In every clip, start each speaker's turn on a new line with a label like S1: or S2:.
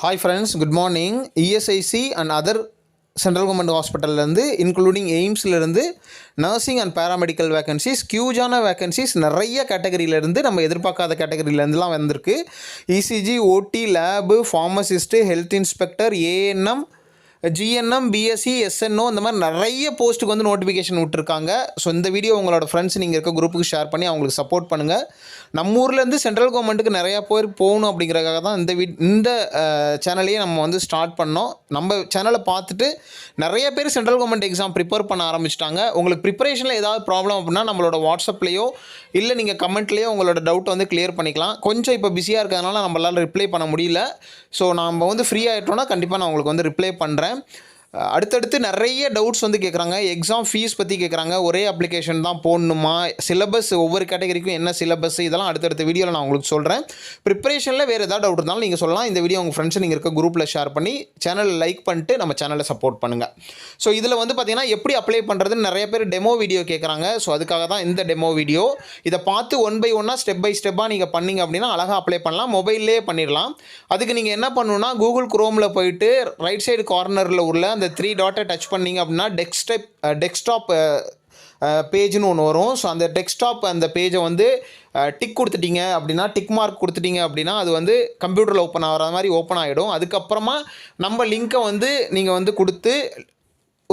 S1: Hi friends, good morning. ESIC and other central government ஹாஸ்பிட்டல்லேருந்து including எய்ம்ஸ்லேருந்து nursing and paramedical vacancies ஹியூஜான vacancies நிறைய கேட்டகரியிலேருந்து நம்ம எதிர்பார்க்காத கேட்டகரியிலேருந்துலாம் வந்திருக்கு. ECG, OT, lab, pharmacist, health inspector, ANM, GNM, BSc, SNO இந்த மாதிரி நிறைய போஸ்ட்டுக்கு வந்து நோட்டிஃபிகேஷன் விட்டுருக்காங்க. ஸோ இந்த வீடியோ உங்களோட ஃப்ரெண்ட்ஸ் நீங்கள் இருக்க குரூப்புக்கு ஷேர் பண்ணி அவங்களுக்கு சப்போர்ட் பண்ணுங்கள். நம்ம ஊர்லேருந்து சென்ட்ரல் கவர்மெண்ட்டுக்கு நிறையா பேர் போகணும் அப்படிங்கிறதுக்காக தான் இந்த சேனலையே நம்ம வந்து ஸ்டார்ட் பண்ணோம். நம்ம சேனலை பார்த்துட்டு நிறைய பேர் சென்ட்ரல் கவர்மெண்ட் எக்ஸாம் ப்ரிப்பேர் பண்ண ஆரம்பிச்சிட்டாங்க. உங்களுக்கு ப்ரிப்பரேஷனில் ஏதாவது ப்ராப்ளம் அப்படின்னா நம்மளோட வாட்ஸ்அப்லேயோ இல்லை நீங்கள் கமெண்ட்லேயோ உங்களோட டவுட் வந்து கிளியர் பண்ணிக்கலாம். கொஞ்சம் இப்போ பிஸியாக இருக்கிறதுனால நம்மளால் ரிப்ளை பண்ண முடியல. ஸோ நம்ம வந்து ஃப்ரீ ஆகிட்டோன்னா கண்டிப்பாக நான் உங்களுக்கு வந்து ரிப்ளை பண்ணுறேன். அடுத்தடுத்து நிறைய டவுட்ஸ் வந்து கேட்குறாங்க. எக்ஸாம் ஃபீஸ் பற்றி கேட்குறாங்க. ஒரே அப்ளிகேஷன் தான் போடணுமா, சிலபஸ் ஒவ்வொரு கேட்டகரிக்கும் என்ன சிலபஸ், இதெல்லாம் அடுத்தடுத்த வீடியோவில் நான் உங்களுக்கு சொல்கிறேன். ப்ரிப்பரேஷனில் வேறு ஏதாவது டவுட் இருந்தாலும் நீங்கள் சொல்லலாம். இந்த வீடியோ உங்கள் ஃப்ரெண்ட்ஸ் நீங்கள் இருக்க குரூப்பில் ஷேர் பண்ணி சேனலை லைக் பண்ணிட்டு நம்ம சேனலை சப்போர்ட் பண்ணுங்கள். ஸோ இதில் வந்து பார்த்திங்கன்னா எப்படி அப்ளை பண்ணுறதுன்னு நிறைய பேர் டெமோ வீடியோ கேட்குறாங்க. ஸோ அதுக்காக தான் இந்த டெமோ வீடியோ. இதை பார்த்து ஒன் பை ஒன்னாக ஸ்டெப் பை ஸ்டெப்பாக நீங்கள் பண்ணிங்க அப்படின்னா அழகாக அப்ளை பண்ணலாம். மொபைல்லே பண்ணிடலாம். அதுக்கு நீங்கள் என்ன பண்ணணுன்னா கூகுள் குரோமில் போயிட்டு ரைட் சைடு கார்னரில் உள்ள அந்த 3 டாட்டை டச் பண்ணிங்க அப்படின்னா டெஸ்க்டாப் பேஜ்னு ஒன்று வரும். ஸோ அந்த டெஸ்க்டாப் அந்த பேஜை வந்து டிக் கொடுத்துட்டீங்க அப்படின்னா, டிக் மார்க் கொடுத்துட்டீங்க அப்படின்னா அது வந்து கம்ப்யூட்டரில் ஓப்பன் ஆகிற மாதிரி ஓப்பன் ஆகிடும். அதுக்கப்புறமா நம்ம லிங்க்கை வந்து நீங்கள் வந்து கொடுத்து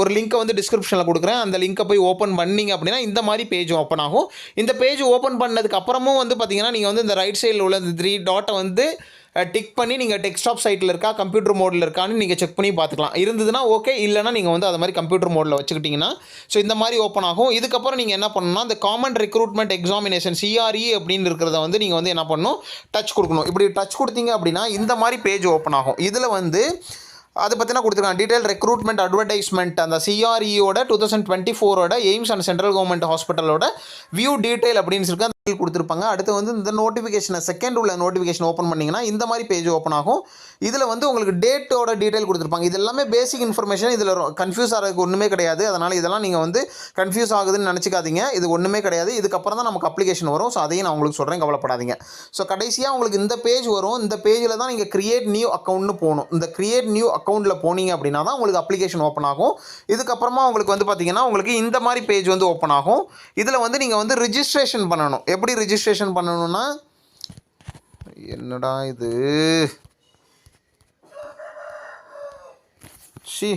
S1: ஒரு லிங்க்கை வந்து டிஸ்கிரிப்ஷனில் கொடுக்குறேன். அந்த லிங்க்கை போய் ஓப்பன் பண்ணிங்க அப்படின்னா இந்த மாதிரி பேஜ் ஓப்பன் ஆகும். இந்த பேஜ் ஓப்பன் பண்ணதுக்கு அப்புறமும் வந்து பார்த்திங்கன்னா நீங்கள் வந்து இந்த ரைட் சைடில் உள்ள இந்த 3 டாட்டை வந்து டிக் பண்ணி நீங்கள் டெஸ்க்டாப் சைட்டில் இருக்கா கம்ப்யூட்டர் மோடில் இருக்கான்னு நீங்கள் செக் பண்ணி பார்த்துக்கலாம். இருந்ததுன்னா ஓகே, இல்லைனா நீங்கள் வந்து அது மாதிரி கம்ப்யூட்டர் மோடில் வச்சுக்கிட்டிங்கன்னா ஸோ இந்த மாதிரி ஓப்பன் ஆகும். இதுக்கப்புறம் நீங்கள் என்ன பண்ணணும்னா இந்த காமன் ரெக்ரூட்மெண்ட் எக்ஸாமினேஷன் CRE அப்படின்னு இருக்கிறத வந்து நீங்கள் வந்து என்ன பண்ணணும், டச் கொடுக்கணும். இப்படி டச் கொடுத்தீங்க அப்படின்னா இந்த மாதிரி பேஜ் ஓப்பன் ஆகும். இதில் வந்து அதை பற்றினா கொடுத்துருக்காங்க. டீட்டெயில் ரெக்ரூட்மெண்ட் அட்வர்டைஸ்மெண்ட் அந்த CREயோட 2024ஓட எய்ம்ஸ் அண்ட் சென்ட்ரல் கவர்மெண்ட் ஹாஸ்பிட்டலோட வியூ டீட்டெயில் அப்படின்னு சொல்லி கொடுத்துருப்பாங்க. அடுத்து வந்து இந்த நோட்டிஃபிகேஷனை செகண்ட் உள்ள நோட்டிஃபிகேஷன் ஓப்பன் பண்ணிங்கன்னா இந்த மாதிரி பேஜ் ஓப்பன் ஆகும். இதில் வந்து உங்களுக்கு டேட்டோட டீட்டெயில் கொடுத்துருப்பாங்க. இது எல்லாமே பேசிக் இன்ஃபர்மேஷன். இதில் கன்ஃபியூஸ் ஆகிறதுக்கு ஒன்றுமே கிடையாது. அதனால் இதெல்லாம் நீங்கள் வந்து கன்ஃபியூஸ் ஆகுதுன்னு நினச்சிக்காதீங்க. இது ஒன்றுமே கிடையாது. இதுக்கப்புறம் தான் நமக்கு அப்ளிகேஷன் வரும். ஸோ அதையும் நான் உங்களுக்கு சொல்கிறேன், கவலைப்படாதீங்க. ஸோ கடைசியாக உங்களுக்கு இந்த பேஜ் வரும். இந்த பேஜில் தான் நீங்கள் கிரியேட் நியூ அக்கௌண்ட்னு போகணும். இந்த கிரியேட் நியூ அக்கௌண்ட்டில் போனீங்க அப்படின்னா தான் உங்களுக்கு அப்ளிகேஷன் ஓப்பன் ஆகும். இதுக்கப்புறமா உங்களுக்கு வந்து பார்த்திங்கன்னா உங்களுக்கு இந்த மாதிரி பேஜ் வந்து ஓப்பன் ஆகும். இதில் வந்து நீங்கள் வந்து ரிஜிஸ்ட்ரேஷன் பண்ணணும். எப்படி ரிஜிஸ்ட்ரேஷன் பண்ணணும்னா, என்னடா இது ஷி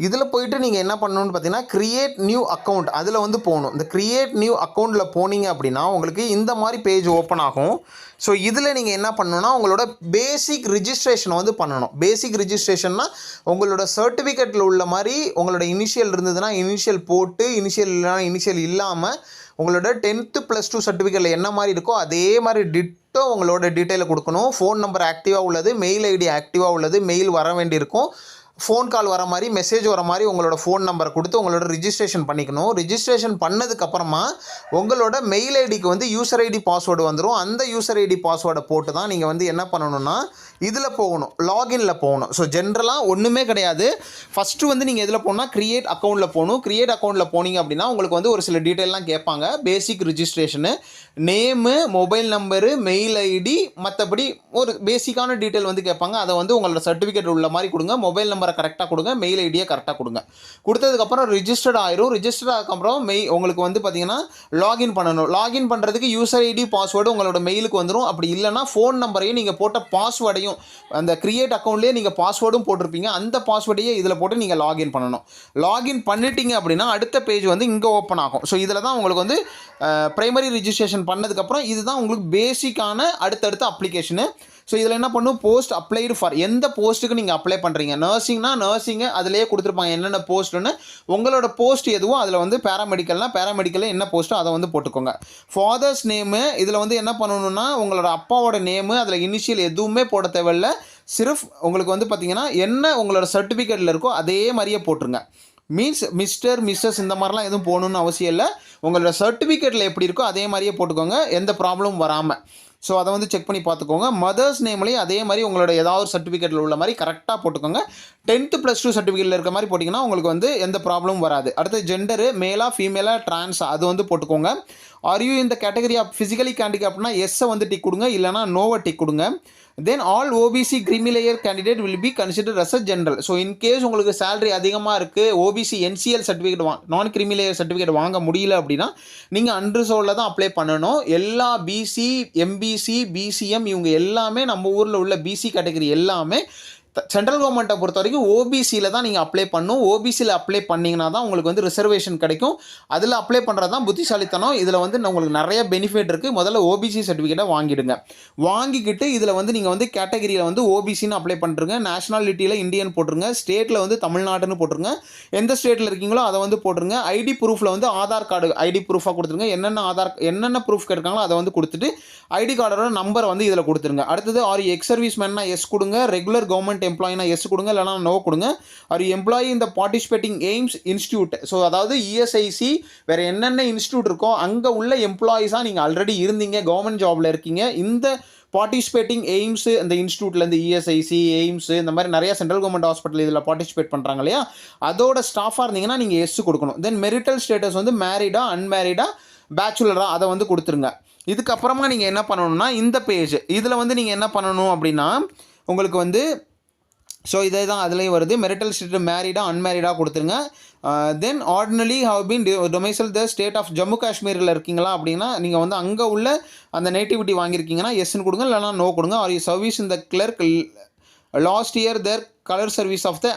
S1: இதில் போய்ட்டு நீங்கள் என்ன பண்ணணும்னு பார்த்தீங்கன்னா கிரியேட் நியூ அக்கௌண்ட் அதில் வந்து போகணும். இந்த கிரியேட் நியூ அக்கௌண்ட்டில் போனீங்க அப்படின்னா உங்களுக்கு இந்த மாதிரி பேஜ் ஓப்பன் ஆகும். ஸோ இதில் நீங்கள் என்ன பண்ணணும்னா உங்களோட பேசிக் ரிஜிஸ்ட்ரேஷனை வந்து பண்ணணும். பேசிக் ரிஜிஸ்ட்ரேஷன்னா உங்களோட சர்டிஃபிகேட்டில் உள்ள மாதிரி உங்களோட இனிஷியல் இருந்ததுன்னா இனிஷியல் போட்டு, இனிஷியல் இல்லைனா இனிஷியல் இல்லாமல் உங்களோட 10th +2 சர்டிஃபிகேட்டில் என்ன மாதிரி இருக்கோ அதே மாதிரி டிட்டோ உங்களோட டீட்டெயிலை கொடுக்கணும். ஃபோன் நம்பர் ஆக்டிவாக உள்ளது, மெயில் ஐடி ஆக்டிவாக உள்ளது, மெயில் வர வேண்டியிருக்கும், ஃபோன் கால் வர மாதிரி, மெசேஜ் வர மாதிரி உங்களோட ஃபோன் நம்பரை கொடுத்து உங்களோட ரிஜிஸ்ட்ரேஷன் பண்ணிக்கணும். ரிஜிஸ்ட்ரேஷன் பண்ணதுக்கப்புறமா உங்களோட மெயில் ஐடிக்கு வந்து யூசர் ஐடி பாஸ்வேர்டு வந்துடும். அந்த யூசர் ஐடி பாஸ்வேர்டை போட்டு தான் நீங்கள் வந்து என்ன பண்ணணும்னா இதில் போகணும், லாகின்ல போகணும். ஸோ ஜென்ரலாக ஒன்றுமே கிடையாது. ஃபஸ்ட்டு வந்து நீங்கள் எதில் போகணும்னா கிரியேட் அக்கௌண்ட்டில் போகணும். கிரியேட் அக்கௌண்ட்டில் போனீங்க அப்படின்னா உங்களுக்கு வந்து ஒரு சில டீட்டெயிலாம் கேட்பாங்க. Basic registration, name, mobile number, mail ID, மற்றபடி ஒரு பேசிக்கான டீட்டெயில் வந்து கேட்பாங்க. அதை வந்து உங்களோட சர்டிஃபிகேட் உள்ள மாதிரி கொடுங்க. மொபைல் நம்பர் நம்பரை கரெக்டாக கொடுங்க, மெயில் ஐடியை கரெக்டாக கொடுங்க. கொடுத்ததுக்கப்புறம் ரிஜிஸ்டர்ட் ஆயிரும். ரிஜிஸ்டர் ஆகப்புறம் உங்களுக்கு வந்து பார்த்தீங்கன்னா லாகின் பண்ணணும். லாகின் பண்ணுறதுக்கு யூசர் ஐடி பாஸ்வேர்டு உங்களோட மெயிலுக்கு வந்துடும். அப்படி இல்லைனா ஃபோன் நம்பரையும் நீங்கள் போட்ட பாஸ்வேர்டையும் அந்த கிரியேட் அக்கௌண்ட்லேயே நீங்கள் பாஸ்வேர்டும் போட்டிருப்பீங்க, அந்த பாஸ்வேர்டையே இதில் போட்டு நீங்கள் லாகின் பண்ணணும். லாகின் பண்ணிட்டீங்க அப்படின்னா அடுத்த பேஜ் வந்து இங்கே ஓப்பன் ஆகும். ஸோ இதில் தான் உங்களுக்கு வந்து ப்ரைமரி ரிஜிஸ்ட்ரேஷன் பண்ணதுக்கப்புறம் இதுதான் உங்களுக்கு பேசிக்கான அடுத்தடுத்த அப்ளிகேஷனு. ஸோ இதில் என்ன பண்ணும், போஸ்ட் அப்ளைடு ஃபார் எந்த போஸ்ட்டுக்கு நீங்கள் அப்ளை பண்ணுறீங்க. நர்சிங்னா நர்சிங்கு அதிலே கொடுத்துருப்பாங்க என்னென்ன போஸ்ட்டுன்னு. உங்களோட போஸ்ட் எதுவோ அதில் வந்து பேராமெடிக்கலில் என்ன போஸ்ட்டோ அதை வந்து போட்டுக்கோங்க. ஃபாதர்ஸ் நேமு இதில் வந்து என்ன பண்ணணும்னா உங்களோட அப்பாவோட நேமு அதில் இனிஷியல் எதுவுமே போட தேவையில்ல. சிர்ஃப் உங்களுக்கு வந்து பார்த்தீங்கன்னா என்ன உங்களோட சர்டிஃபிகேட்டில் இருக்கோ அதே மாதிரியே போட்டுருங்க. மீன்ஸ் மிஸ்டர் மிஸ்ஸஸ் இந்த மாதிரிலாம் எதுவும் போகணுன்னு அவசியம் இல்லை. உங்களோட சர்டிஃபிகேட்டில் எப்படி இருக்கோ அதே மாதிரியே போட்டுக்கோங்க, எந்த ப்ராப்ளமும் வராமல். ஸோ அதை வந்து செக் பண்ணி பார்த்துக்கோங்க. மதர்ஸ் நேம்லேயும் அதே மாதிரி உங்களோட ஏதாவது ஒரு சர்டிஃபிகேட்டில் உள்ள மாதிரி கரெக்டாக போட்டுக்கோங்க. 10th +2 சர்டிஃபிகேட்டில் இருக்க மாதிரி போட்டிங்கன்னா உங்களுக்கு வந்து எந்த ப்ராப்ளமும் வராது. அடுத்து ஜெண்டரு மேலா ஃபீமேலா ட்ரான்ஸா அது வந்து போட்டுக்கோங்க. ஆர் யூ இந்த கேட்டகரி ஆஃப் ஃபிசிக்கலி ஹேண்டிகேப்னா எஸ்ஸை வந்து டிக் கொடுங்க, இல்லைனா நோவை டிக் கொடுங்க. Then all OBC creamy layer candidate will be consider as a general. So in case உங்களுக்கு சேலரி அதிகமாக இருக்குது, OBC NCL certificate non creamy layer certificate வாங்க முடியல அப்படின்னா நீங்கள் அன்ரிசர்வ்டில் தான் அப்ளை பண்ணணும். எல்லா பிசி, எம்பிசி, பிசிஎம் இவங்க எல்லாமே நம்ம ஊரில் உள்ள பிசி கேட்டகரி எல்லாமே சென்ட்ரல் கவர்மெண்ட்டை பொறுத்த வரைக்கும் ஓபிசியில் தான் நீங்கள் அப்ளை பண்ணணும். ஓபிசியில் அப்ளை பண்ணிங்கன்னா தான் உங்களுக்கு வந்து ரிசர்வேஷன் கிடைக்கும். அதில் அப்ளை பண்ணுறது தான் புத்திசாலித்தனம். இதில் வந்து உங்களுக்கு நிறைய பெனிஃபிட் இருக்குது. முதல்ல ஓபிசி சர்டிஃபிகேட்டை வாங்கிடுங்க. வாங்கிக்கிட்டு இதில் வந்து நீங்கள் வந்து கேட்டகரியில் வந்து ஓபிசின்னு அப்ளை பண்ணுறங்க. நேஷனாலிட்டியில் இந்தியன் போட்டுருங்க. ஸ்டேட்டில் வந்து தமிழ்நாடுன்னு போட்டுருங்க. எந்த ஸ்டேட்டில் இருக்கீங்களோ அதை வந்து போட்டுருங்க. ஐடி ப்ரூஃபில் வந்து ஆதார் கார்டு ஐடி ப்ரூஃபாக கொடுத்துருங்க. என்னென்ன ப்ரூஃப் கேட்குறாங்களோ அதை வந்து கொடுத்துட்டு ஐடி கார்டோட நம்பரை வந்து இதில் கொடுத்துருங்க. அடுத்தது ஆர் எக்ஸ் சர்வீஸ் மேன்னா எஸ் கொடுங்க. ரெகுலர் கவர்மெண்ட் எம்ப்ளாயினா எஸ் கொடுங்க, இல்லைனா நோ கொடுங்க. ஆர் எம்ப்ளாயி இந்த பார்ட்டிசிபேட்டிங் எய்ம்ஸ் இன்ஸ்டியூட், ஸோ அதாவது இஎஸ்ஐசி வேறு என்னென்ன இன்ஸ்டியூட் இருக்கோ அங்கே உள்ள எம்ப்ளாயிஸாக நீங்கள் ஆல்ரெடி இருந்தீங்க, கவர்மெண்ட் ஜாபில் இருக்கீங்க. இந்த பார்ட்டிசிபேட்டிங் எய்ம்ஸு இந்த இன்ஸ்டியூட்லேருந்து இஎஸ்ஐசி எய்ம்ஸு இந்த மாதிரி நிறைய சென்ட்ரல் கவர்மெண்ட் ஹாஸ்பிட்டல் இதில் பார்ட்டிசிபேட் பண்ணுறாங்க இல்லையா, அதோட ஸ்டாஃபாக இருந்தீங்கன்னா நீங்கள் எஸ் கொடுக்கணும். தென் மெரிட்டல் ஸ்டேட்டஸ் வந்து மேரிடா அன்மேரிடா பேச்சுலரா அதை வந்து கொடுத்துருங்க. இதுக்கப்புறமா நீங்கள் என்ன பண்ணணும்னா இந்த பேஜ் இதில் வந்து நீங்கள் என்ன பண்ணணும் அப்படின்னா உங்களுக்கு வந்து ஸோ இதே தான் அதுலேயும் வருது. மெரிட்டல் ஸ்டேட் மேரிடா அன்மேரிடா கொடுத்துருங்க. Then ordinary have been domicile the state of Jammu காஷ்மீரில் இருக்கீங்களா அப்படின்னா நீங்கள் வந்து அங்கே உள்ள அந்த நேட்டிவிட்டி வாங்கியிருக்கீங்கன்னா எஸ்ன்னு கொடுங்க, இல்லைனா நோ கொடுங்க. ஆர் யூ சர்வீஸ் இந்த clerk last year their colour service of the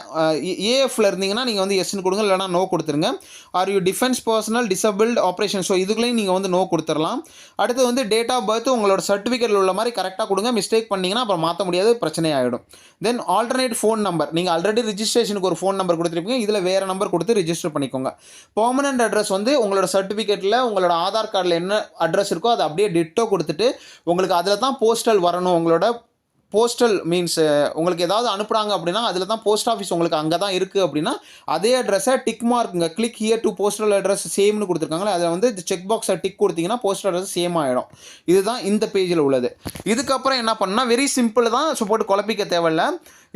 S1: ஏஎஃப்ல இருந்தீங்கன்னா நீங்கள் வந்து எஸ்ன்னு கொடுங்க, இல்லைனா நோ கொடுத்துருங்க. Are you defence personnel disabled operation, so இதுக்குள்ளேயும் நீங்கள் வந்து நோ கொடுத்துடலாம். அடுத்து வந்து டேட் ஆஃப் பர்த் உங்களோட சர்டிஃபிகேட்டில் உள்ள மாதிரி கரெக்டாக கொடுங்க. மிஸ்டேக் பண்ணிங்கன்னா அப்புறம் மாற்ற முடியாது, பிரச்சனை ஆகிடும். தென் ஆல்டர்னேட் ஃபோன் நம்பர், நீங்கள் ஆல்ரெடி ரிஜிஸ்ட்ரேஷனுக்கு ஒரு ஃபோன் நம்பர் கொடுத்துருப்பீங்க, இதில் வேறு நம்பர் கொடுத்து ரிஜிஸ்டர் பண்ணிக்கோங்க. பெர்மனன்ட் அட்ரஸ் வந்து உங்களோட சர்டிஃபிகேட்டில் உங்களோட ஆதார் கார்டில் என்ன அட்ரஸ் இருக்கோ அதை அப்படியே டிட்டோ கொடுத்துட்டு உங்களுக்கு அதில் தான் போஸ்டல் வரணும். உங்களோட போஸ்டல் மீன்ஸ் உங்களுக்கு ஏதாவது அனுப்புகிறாங்க அப்படின்னா அதில் தான் போஸ்ட் ஆஃபீஸ் உங்களுக்கு அங்கே தான் இருக்குது அப்படின்னா அதே அட்ரஸை டிக் மார்க்குங்க, click here to postal address சேம்னு கொடுத்துருக்காங்களே அதில் வந்து செக் பாக்ஸை டிக் கொடுத்தீங்கன்னா போஸ்டல் அட்ரஸ் சேம் ஆகிடும். இதுதான் இந்த பேஜில் உள்ளது. இதுக்கப்புறம் என்ன பண்ணால் வெரி சிம்பிள் தான், ஸோ போட்டு குழப்பிக்க தேவையில்லை.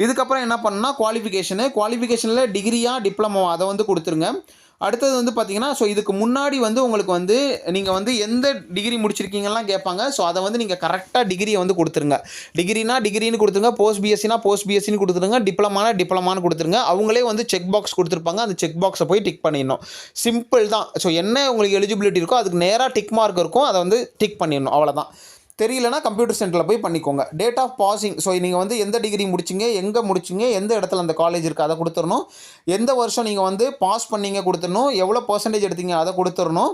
S1: இதுக்கப்புறம் என்ன பண்ணால் குவாலிஃபிகேஷனில் டிகிரியா டிப்ளமோவா அதை வந்து கொடுத்துருங்க. அடுத்தது வந்து பார்த்தீங்கன்னா ஸோ இதுக்கு முன்னாடி வந்து உங்களுக்கு வந்து நீங்கள் வந்து எந்த டிகிரி முடிச்சிருக்கீங்கலாம் கேட்பாங்க. ஸோ அதை வந்து நீங்கள் கரெக்டாக டிகிரியை வந்து கொடுத்துருங்க. டிகிரின்னு கொடுத்துருங்க, போஸ்ட் பிஎஸ்சினா போஸ்ட் பிஎஸ்சின்னு கொடுத்துருங்க, டிப்ளமானு கொடுத்துருங்க. அவங்களே வந்து செக் பாக்ஸ் கொடுத்துருப்பாங்க, அந்த செக் பாக்ஸை போய் டிக் பண்ணிடணும். சிம்பிள் தான். ஸோ என்ன உங்களுக்கு எலிஜிபிலிட்டி இருக்கோ அதுக்கு நேராக டிக் மார்க் இருக்கும், அதை வந்து டிக் பண்ணிடணும், அவ்வளோதான். தெரியலனா கம்ப்யூட்டர் சென்டரில் போய் பண்ணிக்கோங்க. டேட் ஆஃப் பாசிங், ஸோ நீங்கள் வந்து எந்த டிகிரி முடிச்சிங்க, எங்கே முடிச்சிங்க, எந்த இடத்துல அந்த காலேஜ் இருக்குது அதை கொடுத்துடணும். எந்த வருஷம் நீங்கள் வந்து பாஸ் பண்ணிங்க கொடுத்துடணும், எவ்வளோ பர்சன்டேஜ் எடுத்தீங்க அதை கொடுத்துடணும்.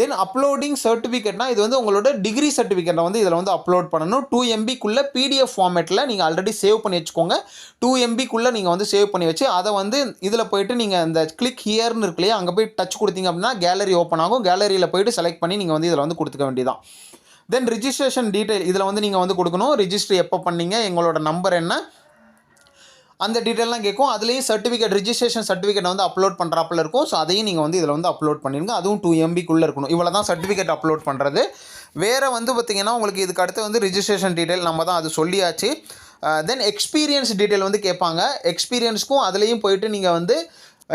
S1: தென் அப்லோடிங் சர்டிஃபிகேட்னா இது வந்து உங்களோட டிகிரி சர்டிஃபிகேட்டை வந்து இதில் வந்து அப்லோட் பண்ணணும். 2 MBக்குள்ளே பிடிஎஃப் ஃபார்மேட்டில் நீங்கள் ஆல்ரெடி சேவ் பண்ணி வச்சுக்கோங்க. 2 MBக்குள்ளே நீங்கள் வந்து சேவ் பண்ணி வச்சு அதை வந்து இதில் போய்ட்டு நீங்கள் அந்த கிளிக் ஹியர்னு இருக்கு இல்லையா, அங்கே போய் டச் கொடுத்தீங்க அப்படின்னா கேலரி ஓப்பன் ஆகும். கேலரியில் போய்ட்டு செலக்ட் பண்ணி நீங்கள் வந்து இதில் வந்து கொடுத்துக்க வேண்டியதான். தென் ரிஜிஸ்ட்ரேஷன் டீட்டெயில் இதில் வந்து நீங்கள் வந்து கொடுக்கணும். ரிஜிஸ்டர் எப்போ பண்ணீங்க, எங்களோட நம்பர் என்ன, அந்த டீட்டெயிலாம் கேட்கும். அதுலேயும் சர்டிஃபிகேட் ரிஜிஸ்ட்ரேஷன் சர்டிஃபிகேட் வந்து அப்லோட் பண்ணுறாப்பில் இருக்கும். ஸோ அதையும் நீங்கள் வந்து இதில் வந்து அப்லோட் பண்ணிடுங்க. அதுவும் 2 MBக்குள்ளே இருக்கணும். இவ்வளோ தான் சர்டிஃபிகேட் அப்லோட் பண்ணுறது. வேறு வந்து பார்த்திங்கன்னா உங்களுக்கு இதுக்கு அடுத்து வந்து ரிஜிஸ்ட்ரேஷன் டீட்டெயில் நம்ம தான் அது சொல்லியாச்சு. தென் எக்ஸ்பீரியன்ஸ் டீட்டெயில் வந்து கேட்பாங்க. எக்ஸ்பீரியன்ஸ்க்கும் அதுலேயும் போயிட்டு நீங்கள் வந்து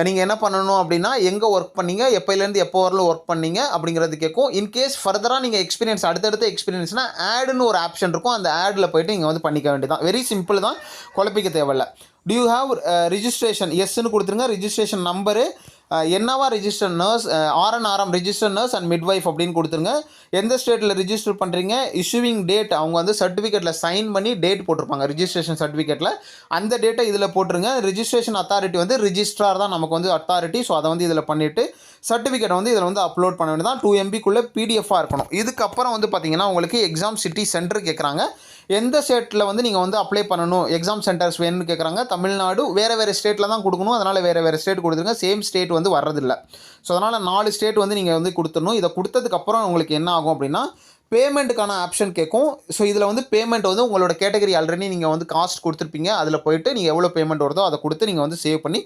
S1: நீங்கள் என்ன பண்ணணும் அப்படின்னா எங்கே ஒர்க் பண்ணீங்க, எப்போலேருந்து எப்போ வரலும் ஒர்க் பண்ணீங்க அப்படிங்கிறது கேட்கும். இன்கேஸ் ஃபர்தராக நீங்கள் எக்ஸ்பீரியன்ஸ் அடுத்தடுத்த எக்ஸ்பீரியன்ஸ்னால் ஆடுன்னு ஒரு ஆப்ஷன் இருக்கும், அந்த ஆடில் போய்ட்டு நீங்கள் வந்து பண்ணிக்க வேண்டியதான். வெரி சிம்பிள் தான், குழப்பிக்க தேவையில்லை. டு யூ ஹேவ் ரிஜிஸ்ட்ரேஷன் எஸ்ன்னு கொடுத்துருங்க. ரிஜிஸ்ட்ரேஷன் நம்பரு என்னவா register nurse, RNRM register nurse and midwife அப்படின்னு கொடுத்துருங்க. எந்த ஸ்டேட்டில் ரிஜிஸ்டர் பண்ணுறீங்க, இஷ்யூவிங் டேட் அவங்க வந்து சர்டிஃபிகேட்டில் சைன் பண்ணி டேட் போட்டிருப்பாங்க ரிஜிஸ்ட்ரேஷன் சர்டிஃபிகேட்டில், அந்த டேட்டை இதில் போட்டுருங்க. ரிஜிஸ்ட்ரேஷன் அத்தாரிட்டி வந்து ரிஜிஸ்ட்ரார் தான் நமக்கு வந்து அத்தாரிட்டி. ஸோ அதை வந்து இதில் பண்ணிவிட்டு சர்டிஃபிகேட் வந்து இதில் வந்து அப்லோட் பண்ண வேண்டியதான். 2 MBக்குள்ளே பிடிஎஃபாக இருக்கணும். இதுக்கப்புறம் வந்து பார்த்தீங்கன்னா உங்களுக்கு எக்ஸாம் சிட்டி சென்டர் கேட்குறாங்க. எந்த ஸ்டேட்டில் வந்து நீங்கள் வந்து அப்ளை பண்ணணும், எக்ஸாம் சென்டர்ஸ் வேணும்னு கேட்குறாங்க. தமிழ்நாடு வேறு ஸ்டேட்டில் தான் கொடுக்கணும். அதனால் வேறு ஸ்டேட் கொடுத்துருங்க. சேம் ஸ்டேட் வந்து வர்றதில்லை. ஸோ அதனால் 4 ஸ்டேட் வந்து நீங்கள் வந்து கொடுத்துடணும். இதை கொடுத்ததுக்கப்புறம் உங்களுக்கு என்ன ஆகும் அப்படின்னா பேமெண்ட்டுக்கான ஆப்ஷன் கேட்கும். ஸோ இதில் வந்து பேமெண்ட் வந்து உங்களோட கேட்டகரி ஆல்ரெடி நீங்கள் வந்து காஸ்ட் கொடுத்துருப்பீங்க. அதில் போய்ட்டு நீங்கள் எவ்வளோ பேமெண்ட் வருதோ அதை கொடுத்து நீங்கள் வந்து சேவ் பண்ணி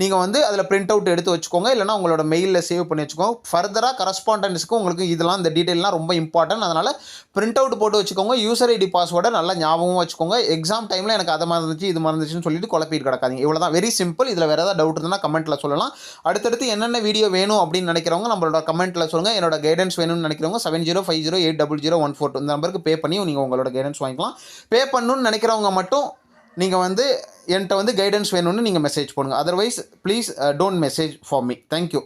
S1: நீங்கள் வந்து அதில் பிரிண்ட் அவுட் எடுத்து வச்சுக்கோங்க. இல்லைனா உங்களோட மெயிலில் சேவ் பண்ணி வச்சுக்கோங்க. ஃபர்தராக கரஸ்பாண்டன்ஸ்க்கு உங்களுக்கு இதெல்லாம் இந்த டீட்டெயிலாம் ரொம்ப இம்பார்ட்டன்ட். அதனால் பிரிண்ட் அவுட் போட்டு வச்சுக்கோங்க. யூசர் ஐடி பாஸ்வேர்டை நல்லா ஞாபகமாக வச்சுக்கோங்க. எக்ஸாம் டைமில் எனக்கு அதை மறந்துச்சு இது மறந்துச்சுன்னு சொல்லிட்டு குழப்பிட்டு கிடக்காதீங்க. இவ்வளோ தான், வெரி சிம்பிள். இதில் வேறு ஏதாவது டவுட் இருந்தால் கமெண்ட்டில் சொல்லலாம். அடுத்தடுத்து என்னென்ன வீடியோ வேணும் அப்படின்னு நினைக்கிறவங்க நம்மளோட கமெண்ட்டில் சொல்லுங்கள். என்னோட கைடன்ஸ் வேணும்னு நினைக்கிறவங்க 7050800142 இந்த நம்பருக்கு பே பண்ணி நீங்கள் உங்களோட கைடன்ஸ் வாங்கிக்கலாம். பே பண்ணணும்னு நினைக்கிறவங்க மட்டும் நீங்கள் வந்து என்கிட்ட வந்து கைடன்ஸ் வேணும்னு நீங்கள் மெசேஜ் பண்ணுங்கள். Otherwise please don't message for me. Thank you.